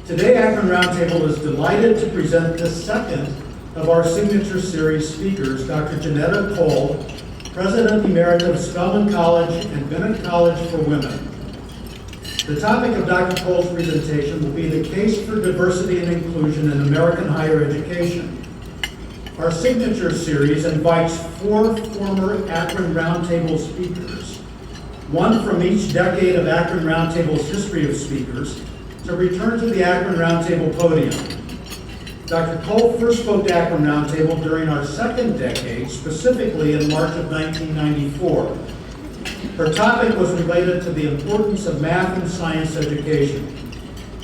Today, Akron Roundtable is delighted to present the second of our signature series speakers, Dr. Johnnetta Cole, President Emerita of Spelman College and Bennett College for Women. The topic of Dr. Cole's presentation will be the case for diversity and inclusion in American higher education. Our signature series invites 4 former Akron Roundtable speakers, one from each decade of Akron Roundtable's history of speakers, to return to the Akron Roundtable podium. Dr. Cole first spoke to Akron Roundtable during our second decade, specifically in March of 1994. Her topic was related to the importance of math and science education.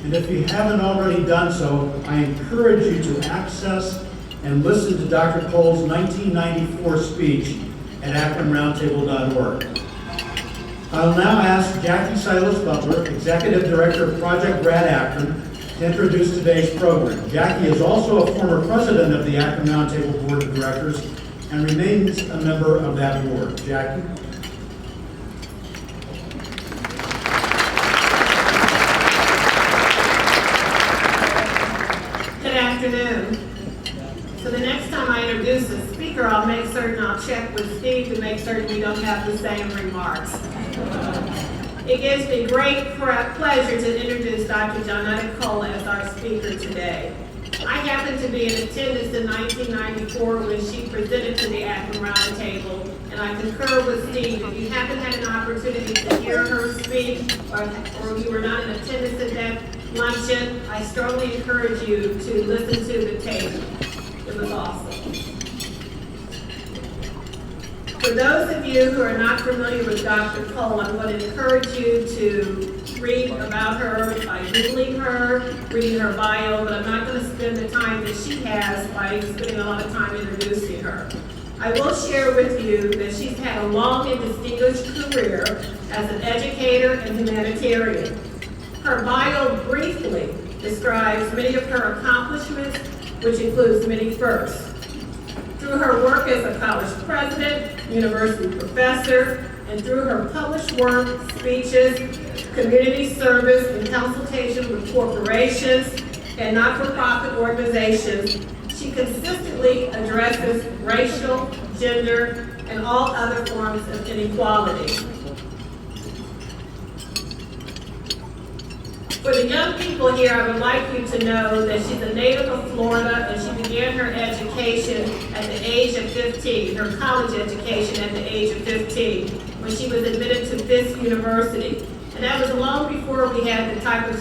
And if you haven't already done so, I encourage you to access and listen to Dr. Cole's 1994 speech at akronroundtable.org. I'll now ask Jackie Silas Butler, Executive Director of Project Rad Akron, to introduce today's program. Jackie is also a former president of the Akron Roundtable Board of Directors and remains a member of that board. Jackie? Good afternoon. So the next time I introduce a speaker, I'll make certain I'll check with Steve to make certain we don't have the same remarks. It gives me great pleasure to introduce Dr. Johnnetta Cole as our speaker today. I happened to be in attendance in 1994 when she presented to the Akron Roundtable, and I concur with Steve. If you haven't had an opportunity to hear her speak, or you were not in attendance at that luncheon, I strongly encourage you to listen to the tape. It was awesome. For those of you who are not familiar with Dr. Cole, I'm going to encourage you to read about her by Googling her, reading her bio, but I'm not going to spend the time that she has by spending a lot of time introducing her. I will share with you that she's had a long and distinguished career as an educator and humanitarian. Her bio briefly describes many of her accomplishments, which includes many firsts. Through her work as a college president, university professor, and through her published work, speeches, community service, and consultation with corporations and not-for-profit organizations, she consistently addresses racial, gender, and all other forms of inequality. For the young people here, I would like you to know that she's a native of Florida, and she began her education at the age of 15, her college education at the age of 15, when she was admitted to Fisk University. And that was long before we had the type of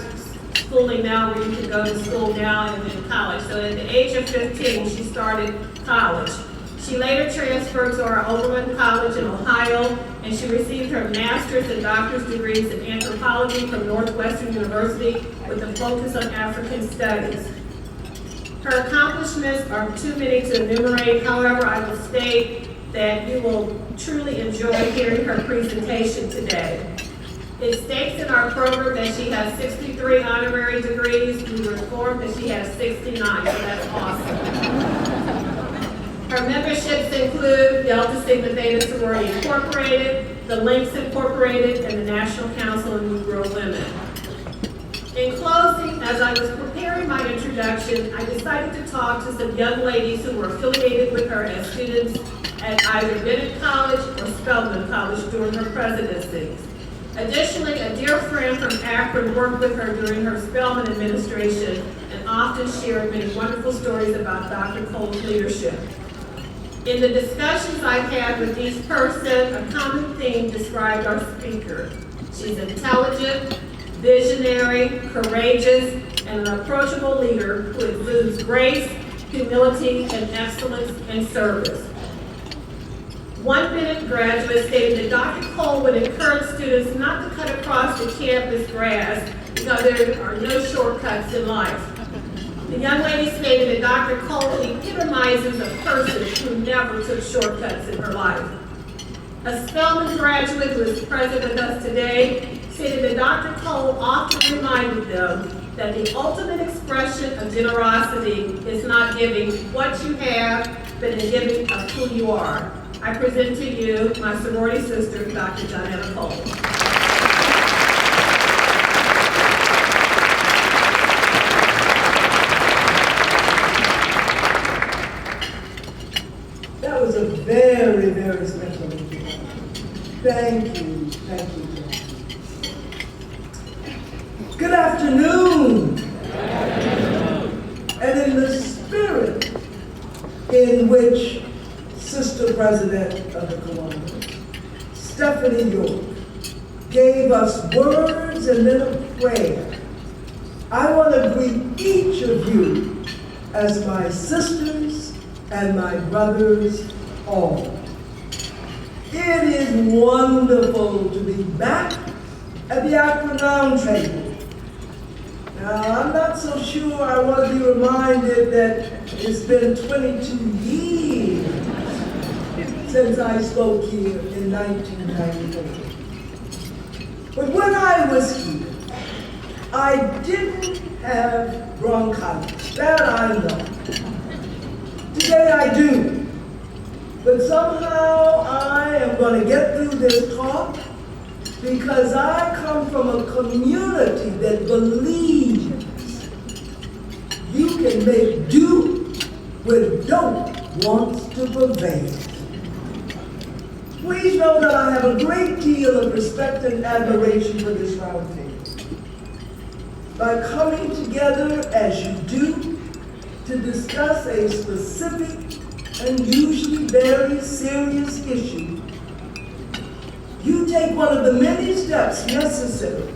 schooling now where you can go to school now and then college. So at the age of 15, she started college. She later transferred to our Oberlin College in Ohio, and she received her master's and doctor's degrees in Anthropology from Northwestern University with a focus on African studies. Her accomplishments are too many to enumerate. However, I will state that you will truly enjoy hearing her presentation today. It states in our program that she has 63 honorary degrees. We were informed that she has 69, so that's awesome. Her memberships include Delta Sigma Theta Sorority Incorporated, the Links Incorporated, and the National Council of Negro Women. In closing, as I was preparing my introduction, I decided to talk to some young ladies who were affiliated with her as students at either Bennett College or Spelman College during her presidency. Additionally, a dear friend from Akron worked with her during her Spelman administration and often shared many wonderful stories about Dr. Cole's leadership. In the discussions I've had with each person, a common theme described our speaker. She's intelligent, visionary, courageous, and an approachable leader who exudes grace, humility, and excellence in service. One Bennett graduate stated that Dr. Cole would encourage students not to cut across the campus grass because there are no shortcuts in life. The young lady stated that Dr. Cole epitomizes a person who never took shortcuts in her life. A Spelman graduate who is present with us today stated that Dr. Cole often reminded them that the ultimate expression of generosity is not giving what you have, but in giving of who you are. I present to you my sorority sister, Dr. Johnnetta Cole. afternoon. And in the spirit in which Sister President of the College, Stephanie York, gave us words and then a prayer, I want to greet each of you as my sisters and my brothers all. It is wonderful to be back at the Akron Roundtable. Now, I'm not so sure I want to be reminded that it's been 22 years since I spoke here in 1994. But when I was here, I didn't have bronchitis. That I know. Today I do. But somehow I am going to get through this talk because I come from a community that believes you can make do with don't wants to prevail. Please know that I have a great deal of respect and admiration for this roundtable. By coming together as you do to discuss a specific and usually very serious issue, you take one of the many steps necessary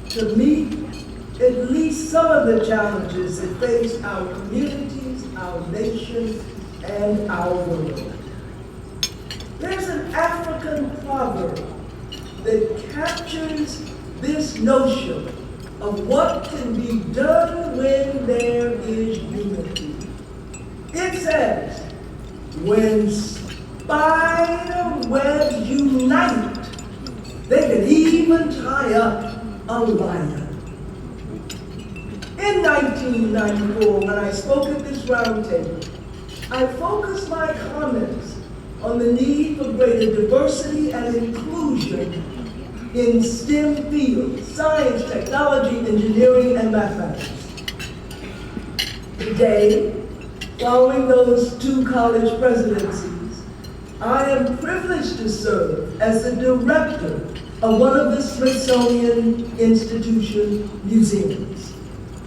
to meet at least some of the challenges that face our communities, our nation, and our world. There's an African proverb that captures this notion of what can be done when there is unity. It says, when spider webs unite, they can even tie up a lion. In 1994, when I spoke at this roundtable, I focused my comments on the need for greater diversity and inclusion in STEM fields, science, technology, engineering, and mathematics. Today, following those 2 college presidencies, I am privileged to serve as the director of one of the Smithsonian Institution museums.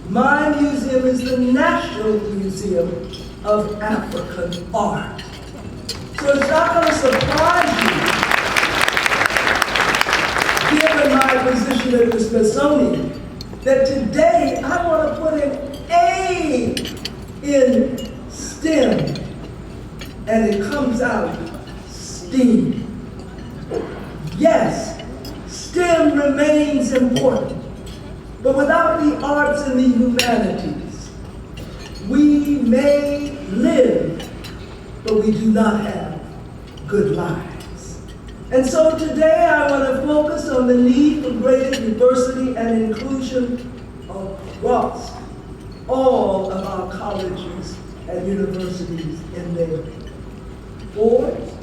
My museum is the National Museum of African Art. So it's not going to surprise you, given my position at the Smithsonian, that today I want to put an A in STEM, and it comes out STEAM. Yes, STEM remains important, but without the arts and the humanities, we may live, but we do not have good lives. And so today I want to focus on the need for greater diversity and inclusion across all of our colleges and universities in their boards,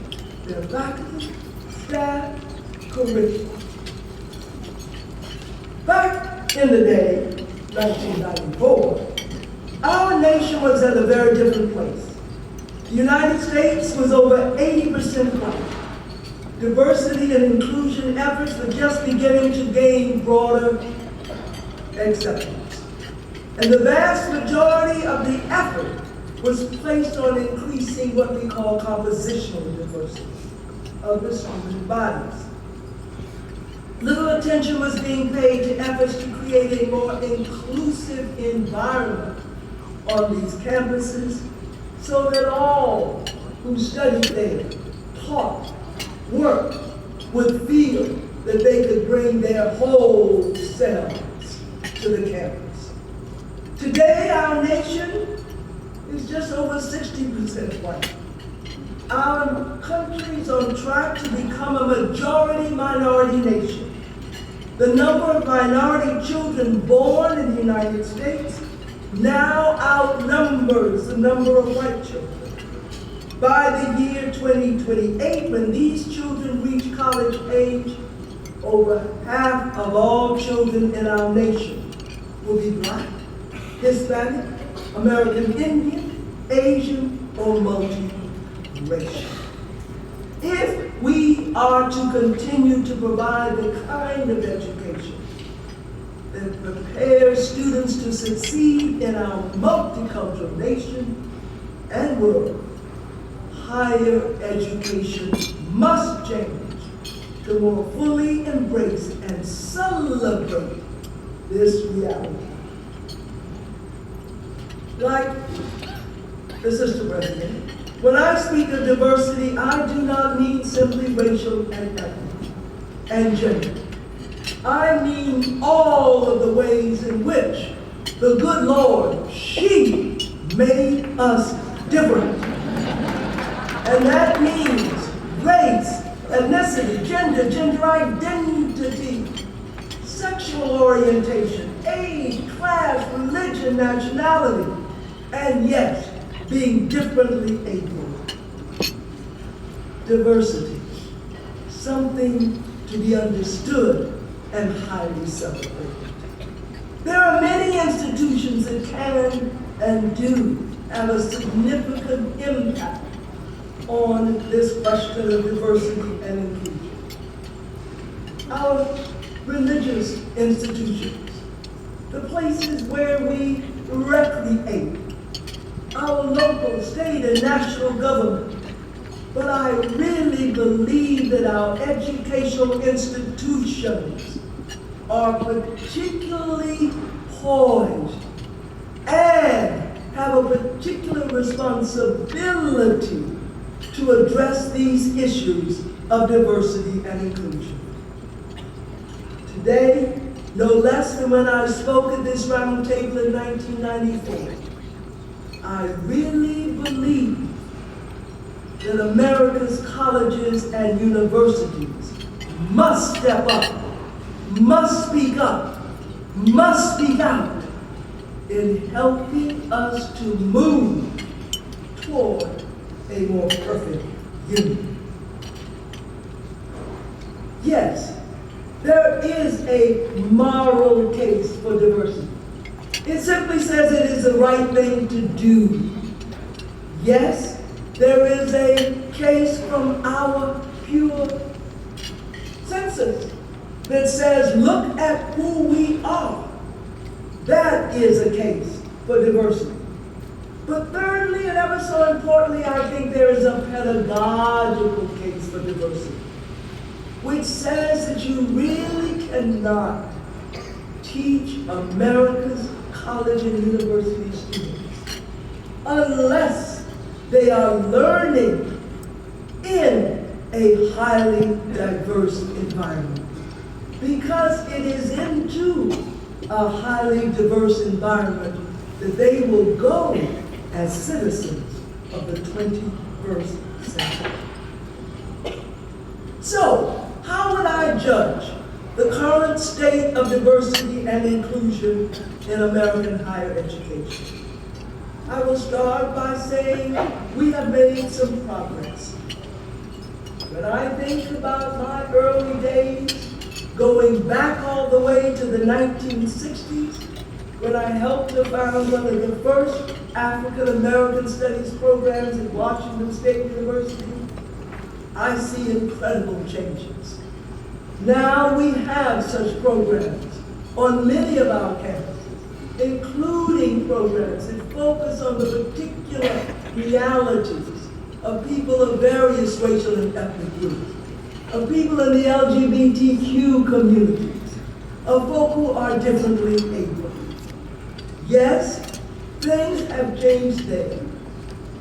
their faculty, staff, curriculum. Back in the day, 1994, our nation was at a very different place. The United States was over 80% white. Diversity and inclusion efforts were just beginning to gain broader acceptance. And the vast majority of the effort was placed on increasing what we call compositional diversity of the student bodies. Little attention was being paid to efforts to create a more inclusive environment on these campuses so that all who studied there, taught, worked, would feel that they could bring their whole selves to the campus. Today, our nation is just over 60% white. Our country is on track to become a majority-minority nation. The number of minority children born in the United States now outnumbers the number of white children. By the year 2028, when these children reach college age, over half of all children in our nation will be Black, Hispanic, American Indian, Asian, or multi-racial. If we are to continue to provide the kind of education that prepares students to succeed in our multicultural nation and world, higher education must change to more fully embrace and celebrate this reality. Like the Sister President, when I speak of diversity, I do not mean simply racial and ethnic and gender. I mean all of the ways in which the good Lord, she made us different. And that means race, ethnicity, gender identity, sexual orientation, age, class, religion, nationality, and yes, being differently abled. Diversity, something to be understood and highly celebrated. There are many institutions that can and do have a significant impact on this question of diversity and inclusion. Our religious institutions, the places where we recreate, our local, state, and national government. But I really believe that our educational institutions are particularly poised and have a particular responsibility to address these issues of diversity and inclusion. Today, no less than when I spoke at this roundtable in 1994, I really believe that America's colleges and universities must step up, must speak up, must speak out in helping us to move toward a more perfect union. Yes, there is a moral case for diversity. It simply says it is the right thing to do. Yes, there is a case from our pure census that says, look at who we are. That is a case for diversity. But thirdly, and ever so importantly, I think there is a pedagogical case for diversity, which says that you really cannot teach America's college and university students unless they are learning in a highly diverse environment. Because it is into a highly diverse environment that they will go as citizens of the 21st century. So, how would I judge the current state of diversity and inclusion in American higher education? I will start by saying we have made some progress. When I think about my early days, going back all the way to the 1960s, when I helped to found one of the first African American Studies programs at Washington State University, I see incredible changes. Now we have such programs on many of our campuses, including programs that focus on the particular realities of people of various racial and ethnic groups, of people in the LGBTQ communities, of folk who are differently able. Yes, things have changed there.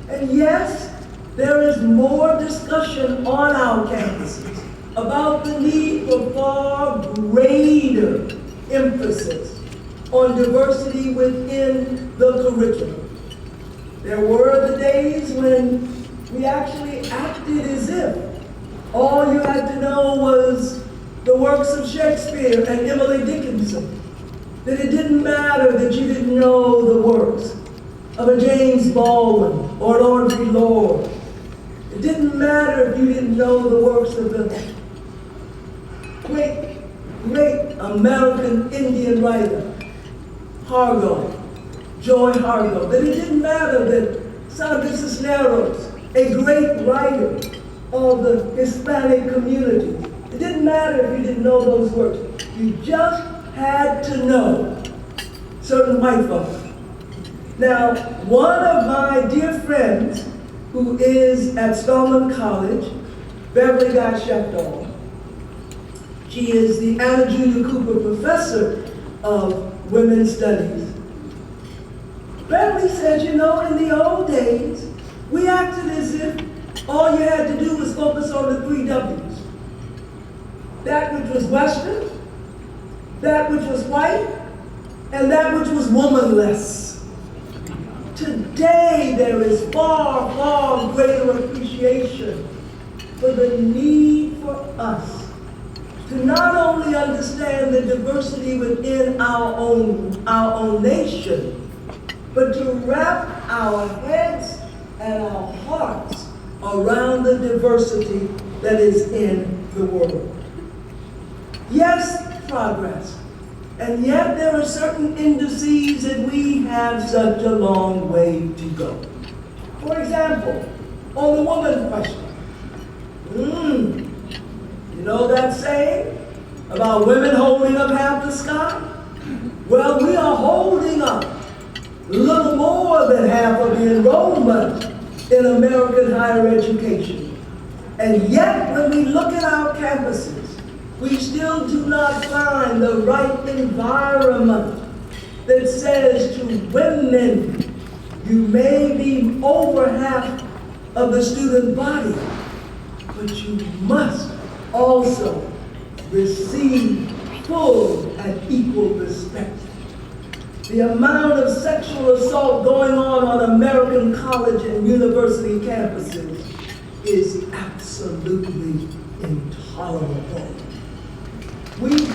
And yes, there is more discussion on our campuses about the need for far greater emphasis on diversity within the curriculum. There were the days when we actually acted as if all you had to know was the works of Shakespeare and Emily Dickinson. That it didn't matter that you didn't know the works of a James Baldwin or an Audre Lorde. It didn't matter if you didn't know the works of the great American Indian writer, Joy Hargo. That it didn't matter that Sandra Cisneros, a great writer of the Hispanic community, it didn't matter if you didn't know those works. You just had to know certain white folks. Now, one of my dear friends who is at Spelman College, Beverly Guy-Sheftall, she is the Anna Junior Cooper Professor of Women's Studies. Beverly said, you know, in the old days, we acted as if all you had to do was focus on the 3 W's. That which was Western, that which was white, and that which was womanless. Today, there is far, far greater appreciation for the need for us to not only understand the diversity within our own nation, but to wrap our heads and our hearts around the diversity that is in the world. Yes, progress. And yet there are certain indices that we have such a long way to go. For example, on the woman question. You know that saying about women holding up half the sky? Well, we are holding up a little more than half of the enrollment in American higher education. And yet, when we look at our campuses, we still do not find the right environment that says to women, you may be over half of the student body, but you must also receive full and equal respect. The amount of sexual assault going on American college and university campuses is absolutely intolerable. We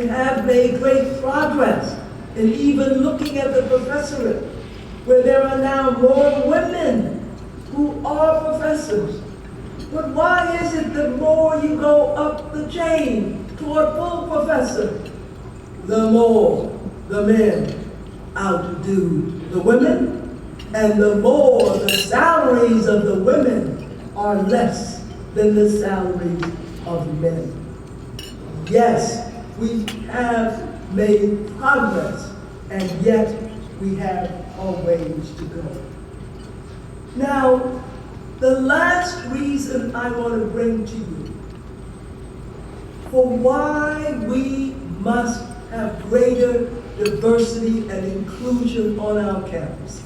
have made great progress in even looking at the professorate, where there are now more women who are professors. But why is it the more you go up the chain toward full professor, the more the men outdo the women, and the more the salaries of the women are less than the salaries of men? Yes, we have made progress, and yet we have a ways to go. Now, the last reason I want to bring to you for why we must have greater diversity and inclusion on our campuses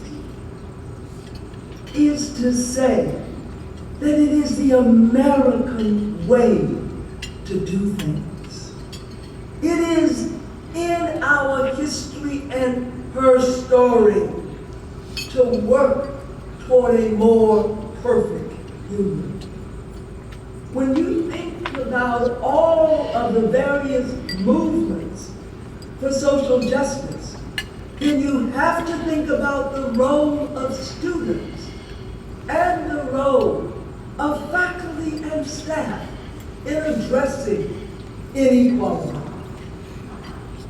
is to say that it is the American way to do things. It is in our history and her story to work toward a more perfect union. When you think about all of the various movements for social justice, then you have to think about the role of students and the role of faculty and staff in addressing inequality.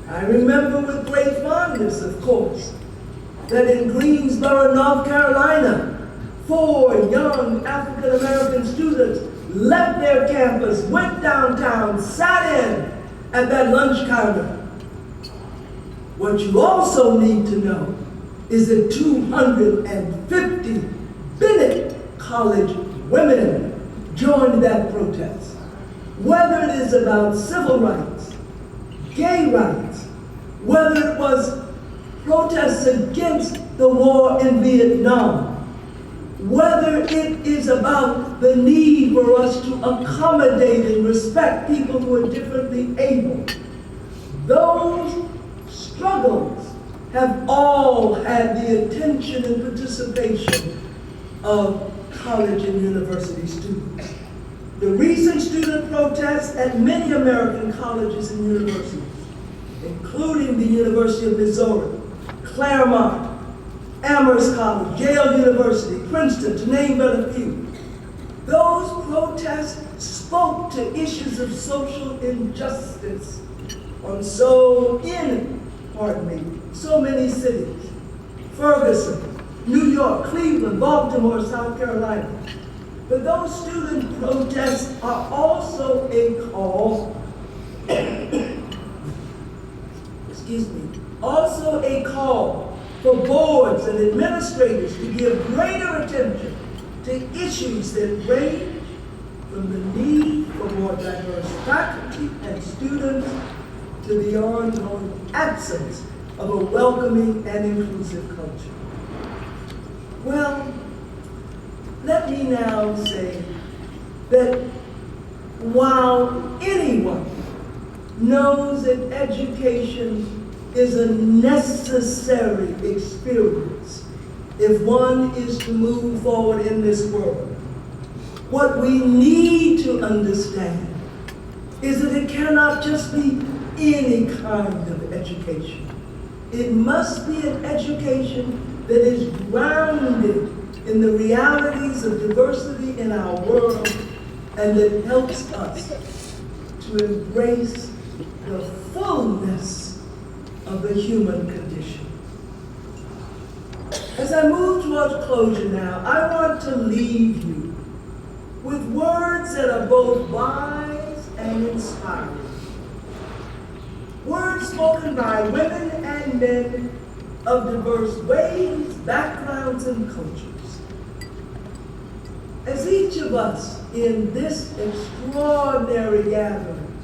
I remember with great fondness, of course, that in Greensboro, North Carolina, 4 young African American students left their campus, went downtown, sat in at that lunch counter. What you also need to know is that 250 Bennett College women joined that protest. Whether it is about civil rights, gay rights, whether it was protests against the war in Vietnam, whether it is about the need for us to accommodate and respect people who are differently able, those struggles have all had the attention and participation of college and university students. The recent student protests at many American colleges and universities, including the University of Missouri, Claremont, Amherst College, Yale University, Princeton, to name but a few. Those protests spoke to issues of social injustice so many cities. Ferguson, New York, Cleveland, Baltimore, South Carolina. But those student protests are also a call, excuse me, also a call for boards and administrators to give greater attention to issues that range from the need for more diverse faculty and students to the ongoing absence of a welcoming and inclusive culture. Well, let me now say that while anyone knows that education is a necessary experience if one is to move forward in this world, what we need to understand is that it cannot just be any kind of education. It must be an education that is grounded in the realities of diversity in our world and that helps us to embrace the fullness of the human condition. As I move towards closure now, I want to leave you with words that are both wise and inspiring. Words spoken by women and men of diverse ways, backgrounds, and cultures. As each of us in this extraordinary gathering,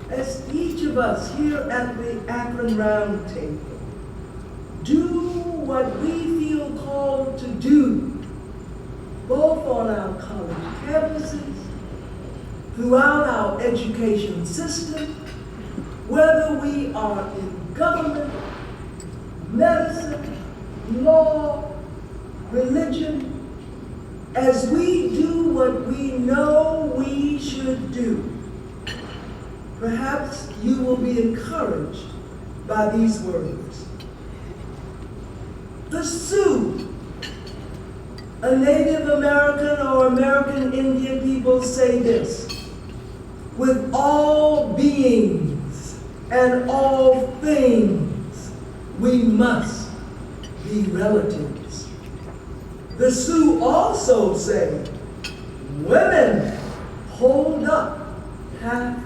as each of us here at the Akron Roundtable do what we feel called to do, both on our college campuses, throughout our education system, whether we are in government, medicine, law, religion, as we do what we know we should do, perhaps you will be encouraged by these words. The Sioux, a Native American or American Indian people, say this: with all beings and all things, we must be relatives. The Sioux also say, women hold up half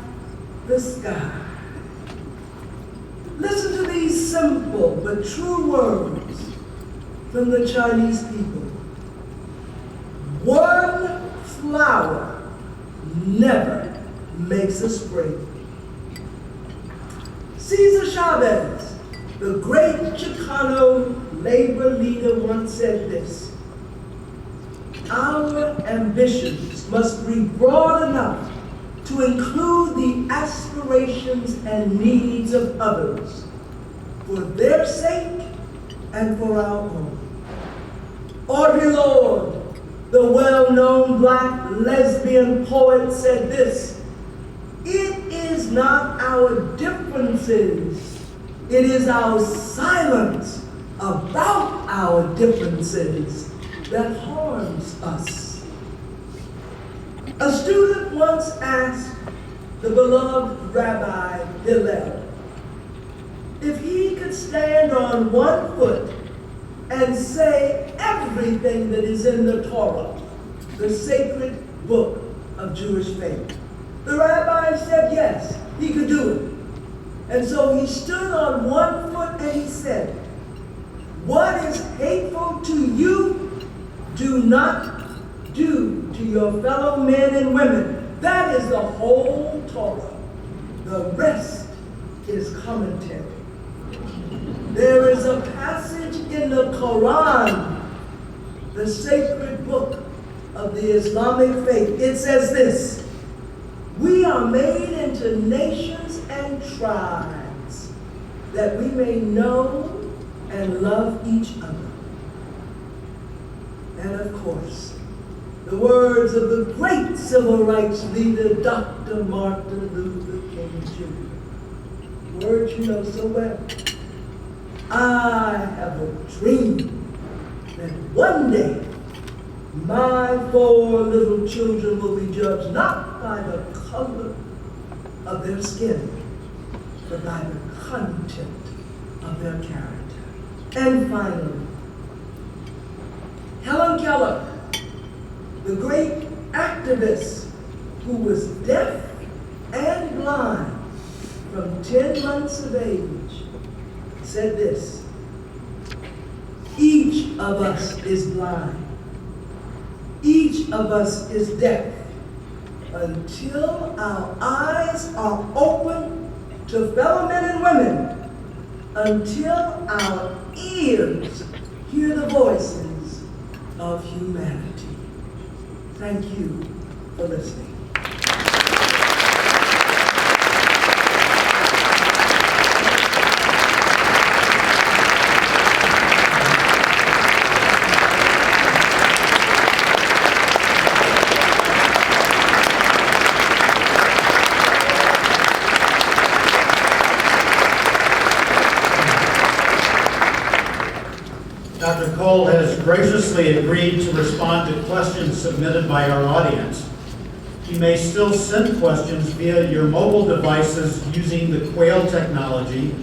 the sky. Listen to these simple but true words from the Chinese people. One flower never makes a spring. Cesar Chavez, the great Chicano labor leader, once said this: our ambitions must be broad enough to include the aspirations and needs of others for their sake and for our own. Audre Lorde, the well-known Black lesbian poet, said this: it is not our differences, it is our silence about our differences that harms us. A student once asked the beloved Rabbi Hillel if he could stand on one foot and say everything that is in the Torah, the sacred book of Jewish faith. The rabbi said yes, he could do it. And so he stood on one foot and he said, what is hateful to you, do not do to your fellow men and women. That is the whole Torah. The rest is commentary. There is a passage in the Quran, the sacred book of the Islamic faith. It says this: we are made into nations and tribes that we may know and love each other. And of course, the words of the great civil rights leader, Dr. Martin Luther King Jr. Words you know so well. I have a dream that one day my 4 little children will be judged not by the color of their skin, but by the content of their character. And finally, Helen Keller, the great activist who was deaf and blind from 10 months of age, said this: each of us is blind. Each of us is deaf until our eyes are open to fellow men and women, until our ears hear the voices of humanity. Thank you for listening. Dr. Cole has graciously agreed to respond to questions submitted by our audience. You may still send questions via your mobile devices using the Quail technology.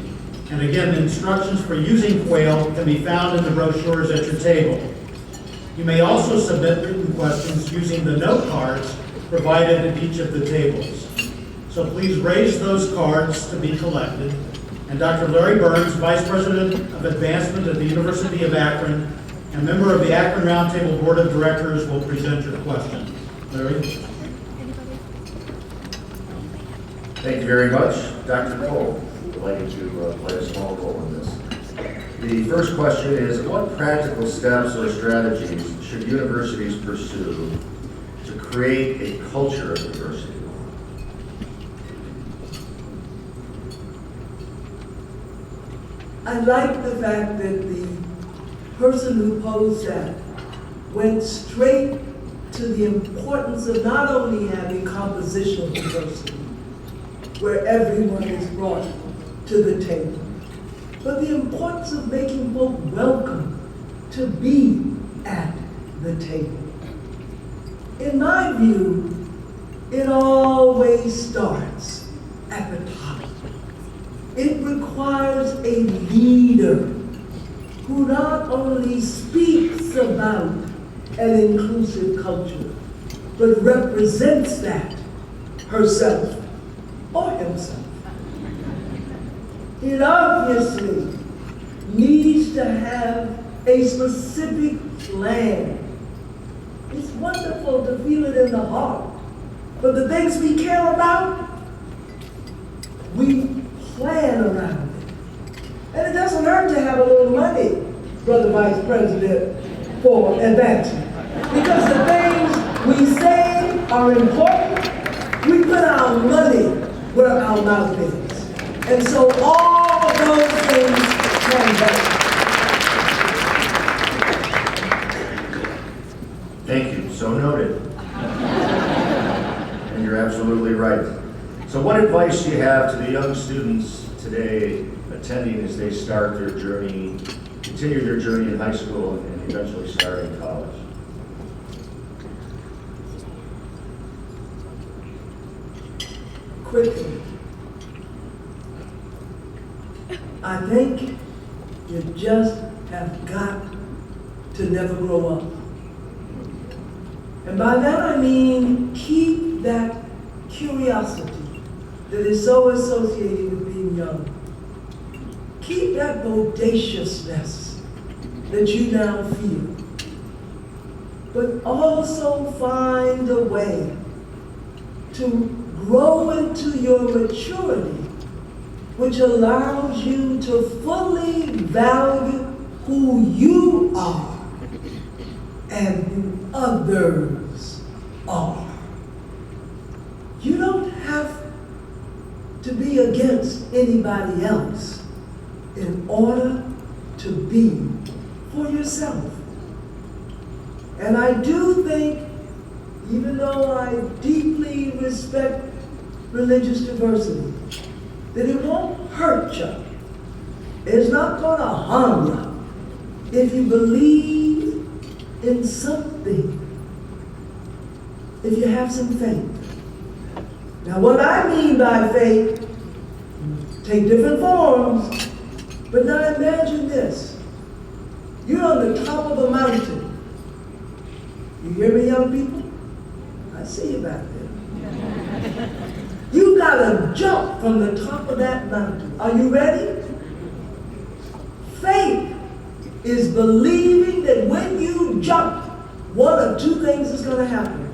And again, the instructions for using Quail can be found in the brochures at your table. You may also submit written questions using the note cards provided at each of the tables. So please raise those cards to be collected. And Dr. Larry Burns, Vice President of Advancement at the University of Akron and member of the Akron Roundtable Board of Directors, will present your question. Larry? Thank you very much. Dr. Cole, delighted to play a small role in this. The first question is, what practical steps or strategies should universities pursue to create a culture of diversity? I like the fact that the person who posed that went straight to the importance of not only having compositional diversity, where everyone is brought to the table, but the importance of making folk welcome to be at the table. In my view, it always starts at the top. It requires a leader who not only speaks about an inclusive culture, but represents that herself or himself. It obviously needs to have a specific plan. It's wonderful to feel it in the heart, but the things we care about, we plan around it. And it doesn't hurt to have a little money, Brother Vice President, for advancement. Because the things we say are important, we put our money where our mouth is. And so all of those things can happen. Thank you. So noted. And you're absolutely right. So what advice do you have to the young students today attending as they start their journey, continue their journey in high school and eventually start in college? Quickly, I think you just have got to never grow up. And by that I mean keep that curiosity that is so associated with being young. Keep that bodaciousness that you now feel, but also find a way to grow into your maturity, which allows you to fully value who you are and who others are. You don't have to be against anybody else in order to be for yourself. And I do think, even though I deeply respect religious diversity, that it won't hurt you. It's not going to harm you if you believe in something, if you have some faith. Now, what I mean by faith take different forms, but now imagine this. You're on the top of a mountain. You hear me, young people? I see you back there. You gotta jump from the top of that mountain. Are you ready? Faith is believing that when you jump, one of two things is gonna happen.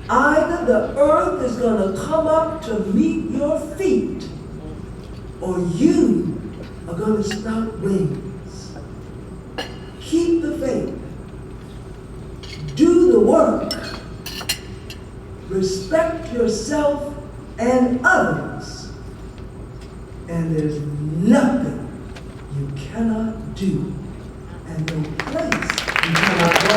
Either the earth is gonna come up to meet your feet, or you are gonna sprout wings. Keep the faith. Do the work. Respect yourself and others. And there's nothing you cannot do, and no place you cannot go.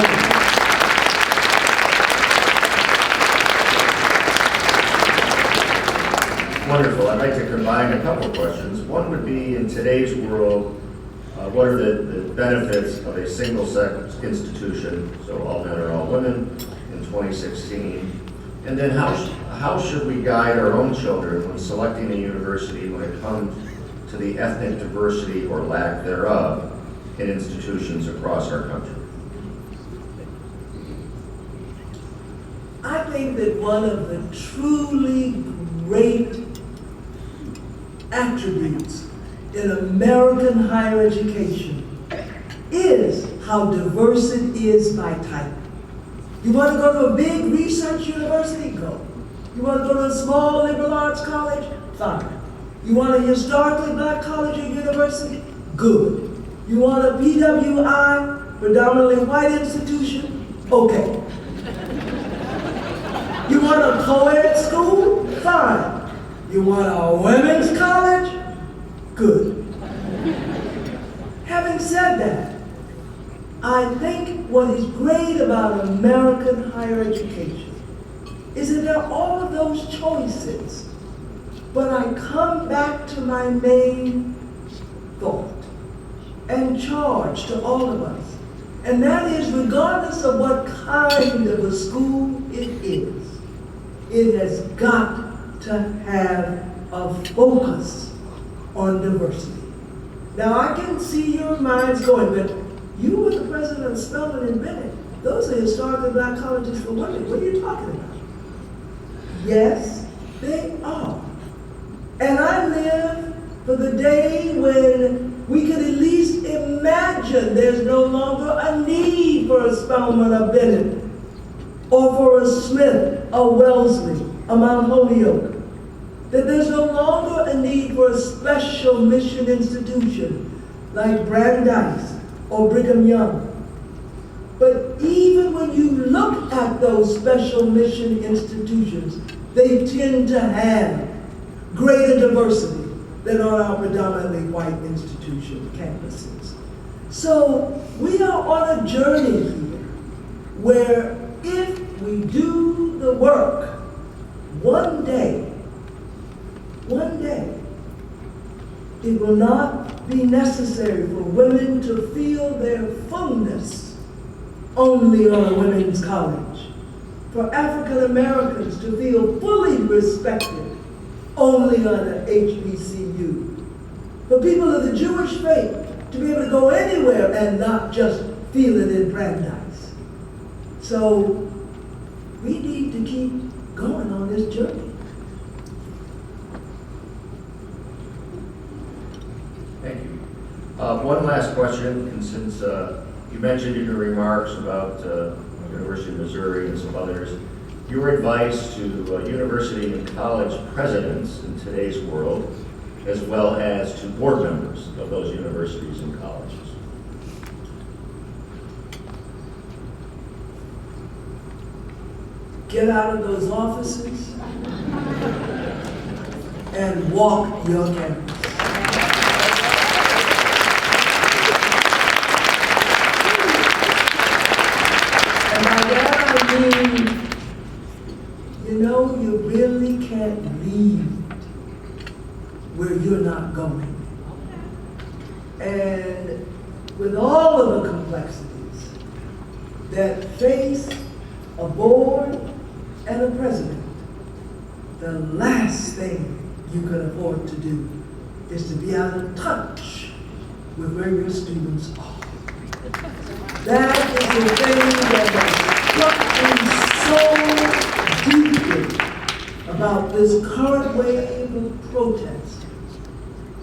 Wonderful. I'd like to combine a couple questions. One would be, in today's world, what are the benefits of a single-sex institution, so all men are all women, in 2016? And then how should we guide our own children when selecting a university when it comes to the ethnic diversity or lack thereof in institutions across our country? I think that one of the truly great attributes in American higher education is how diverse it is by type. You want to go to a big research university? Go. You want to go to a small liberal arts college? Fine. You want a historically black college or university? Good. You want a PWI, predominantly white institution? Okay. You want a co-ed school? Fine. You want a women's college? Good. Having said that, I think what is great about American higher education is that there are all of those choices. But I come back to my main thought and charge to all of us. And that is, regardless of what kind of a school it is, it has got to have a focus on diversity. Now, I can see your minds going, but you were the president of Spelman and Bennett. Those are historically black colleges for women. What are you talking about? Yes, they are. And I live for the day when we can at least imagine there's no longer a need for a Spelman or Bennett, or for a Smith, a Wellesley, a Mount Holyoke. That there's no longer a need for a special mission institution like Brandeis or Brigham Young. But even when you look at those special mission institutions, they tend to have greater diversity than on our predominantly white institution campuses. So we are on a journey here where if we do the work, one day, it will not be necessary for women to feel their fullness only on a women's college, for African Americans to feel fully respected only on an HBCU, for people of the Jewish faith to be able to go anywhere and not just feel it in Brandeis. So we need to keep going on this journey. Thank you. One last question, and since you mentioned in your remarks about University of Missouri and some others, your advice to university and college presidents in today's world, as well as to board members of those universities and colleges. Get out of those offices and walk your campus. And by that I mean, you really can't lead where you're not going. And with all of the complexities that face a board and a president, the last thing you can afford to do is to be out of touch with where your students are. That is the thing that about this current wave of protest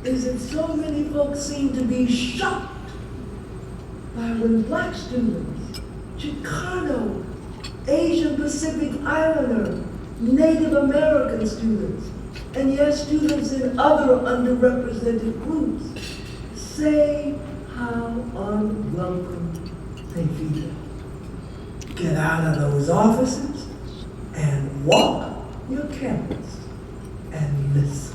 is that so many folks seem to be shocked by when black students, Chicano, Asian Pacific Islander, Native American students, and yes, students in other underrepresented groups say how unwelcome they feel. Get out of those offices and walk your campus and listen.